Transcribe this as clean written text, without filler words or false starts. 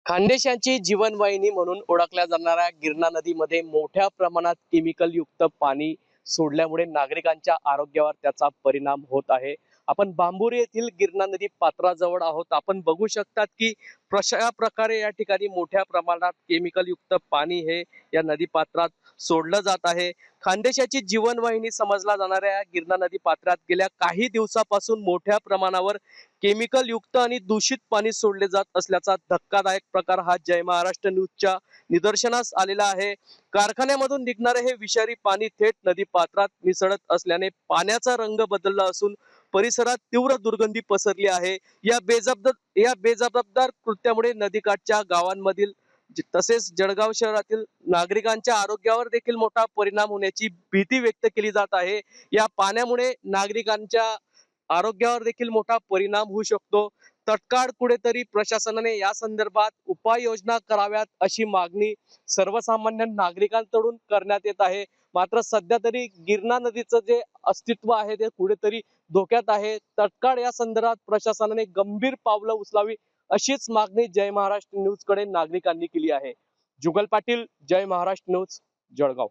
खानदेशाची जीवनवाहिनी म्हणून ओळखल्या जाणाऱ्या गिरणा नदीमध्ये मोठ्या प्रमाणात केमिकल युक्त पाणी सोडल्यामुळे नागरिकांच्या आरोग्यावर त्याचा परिणाम होत आहे। आपण बांबुरी येथील गिरणा नदी पात्राजवळ आहोत। आपण बघू शकतात की कशा प्रकारे या ठिकाणी मोठ्या प्रमाणात केमिकल युक्त पाणी हे या नदी पात्रात सोडलं जात आहे। खानदेशाची जीवनवाहिनी समजला जाणाऱ्या या गिरणा नदी पात्रात गेल्या काही दिवसापासून मोठ्या प्रमाणावर केमिकल युक्त आणि दूषित पाणी सोडले जात असल्याचा धक्कादायक प्रकार हा जय महाराष्ट्र न्यूजच्या निदर्शनास आलेला आहे। कारखान्यामधून निघणारे हे विषारी पाणी थेट नदी पात्रात मिसळत असल्याने पाण्याचा रंग बदलला असून परिसरात तीव्र दुर्गंधी पसरली आहे। या बेजबाबदार कृत्यामुळे नदीकाठच्या गावांमधील तसेच जळगाव शहरातील नागरिकांच्या आरोग्यावर देखील मोठा परिणाम होण्याची भीती व्यक्त केली जात आहे। या पाण्यामुळे नागरिकांच्या आरोग्यावर देखील मोठा परिणाम होऊ शकतो। तत्काळ कुठेतरी प्रशासनाने या संदर्भात उपाययोजना कराव्यात अशी मागणी सर्वसामान्य नागरिकांकडून करण्यात येत आहे। मात्र सध्या तरी गिरणा नदीचं जे अस्तित्व आहे ते कुठेतरी धोक्यात आहे। तत्काळ या संदर्भात प्रशासनाने गंभीर पावलं उचलावी अशीच मागणी जय महाराष्ट्र न्यूज कडे नागरिकांनी केली आहे। जुगल पाटील, जय महाराष्ट्र न्यूज, जळगाव।